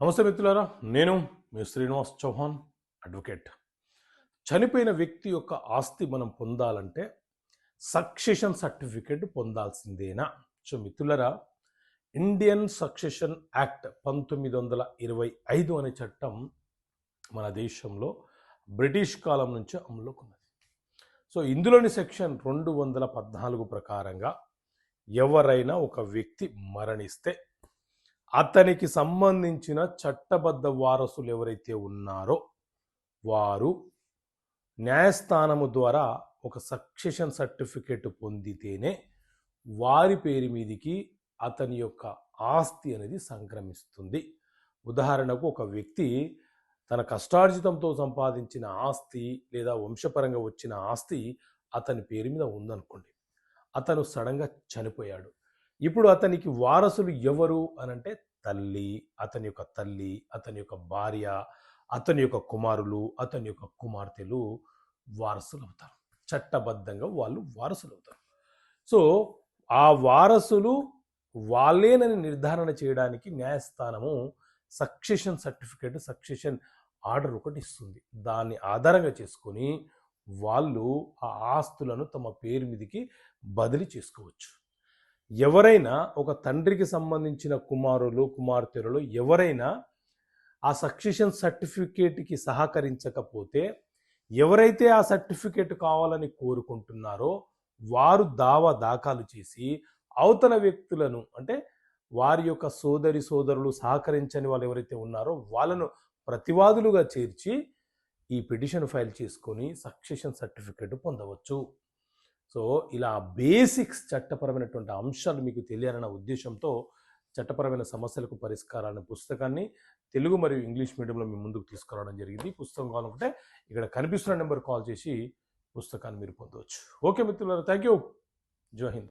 నమస్తే మిత్రులారా, నేను మీ శ్రీనివాస్ చౌహాన్, అడ్వకేట్. చనిపోయిన వ్యక్తి యొక్క ఆస్తి మనం పొందాలంటే సక్సెషన్ సర్టిఫికేట్ పొందాల్సిందేనా? సో మిత్రులారా, ఇండియన్ సక్సెషన్ యాక్ట్ 1925 అనే చట్టం మన దేశంలో బ్రిటిష్ కాలం నుంచి అమలులోకి ఉన్నది. సో ఇందులోని సెక్షన్ 214 ప్రకారంగా ఎవరైనా ఒక వ్యక్తి మరణిస్తే అతనికి సంబంధించిన చట్టబద్ధ వారసులు ఎవరైతే ఉన్నారో వారు న్యాయస్థానము ద్వారా ఒక సక్సెషన్ సర్టిఫికేట్ పొందితేనే వారి పేరు మీదికి అతని యొక్క ఆస్తి అనేది సంక్రమిస్తుంది. ఉదాహరణకు ఒక వ్యక్తి తన కష్టార్జితంతో సంపాదించిన ఆస్తి లేదా వంశపరంగా వచ్చిన ఆస్తి అతని పేరు మీద ఉందనుకోండి. అతను సడన్గా చనిపోయాడు. ఇప్పుడు అతనికి వారసులు ఎవరు అనంటే తల్లి, అతని యొక్క తల్లి, అతని యొక్క భార్య, అతని యొక్క కుమారులు, అతని యొక్క కుమార్తెలు వారసులు అవుతారు. చట్టబద్ధంగా వాళ్ళు వారసులు అవుతారు. సో ఆ వారసులు వాళ్ళేనని నిర్ధారణ చేయడానికి న్యాయస్థానము సక్సెషన్ సర్టిఫికేట్, సక్సెషన్ ఆర్డర్ ఒకటి ఇస్తుంది. దాన్ని ఆధారంగా చేసుకొని వాళ్ళు ఆ ఆస్తులను తమ పేరు మీదకి బదిలీ చేసుకోవచ్చు. ఎవరైనా ఒక తండ్రికి సంబంధించిన కుమారులు, కుమార్తెలు ఎవరైనా ఆ సక్సెషన్ సర్టిఫికేట్కి సహకరించకపోతే, ఎవరైతే ఆ సర్టిఫికేట్ కావాలని కోరుకుంటున్నారో వారు దావా దాఖలు చేసి అవతల వ్యక్తులను, అంటే వారి యొక్క సోదరులు సహకరించని వాళ్ళు ఎవరైతే ఉన్నారో వాళ్ళను ప్రతివాదులుగా చేర్చి ఈ పిటిషన్ ఫైల్ చేసుకొని సక్సెషన్ సర్టిఫికేట్ పొందవచ్చు. సో ఇలా బేసిక్స్ చట్టపరమైనటువంటి అంశాలు మీకు తెలియాలన్న ఉద్దేశంతో చట్టపరమైన సమస్యలకు పరిష్కారాన్ని పుస్తకాన్ని తెలుగు మరియు ఇంగ్లీష్ మీడియంలో మీ ముందుకు తీసుకురావడం జరిగింది. పుస్తకం కావాలంటే ఇక్కడ కనిపిస్తున్న నెంబర్ కాల్ చేసి పుస్తకాన్ని మీరు పొందవచ్చు. ఓకే మిత్రులారా, థ్యాంక్ యూ. జై హింద్.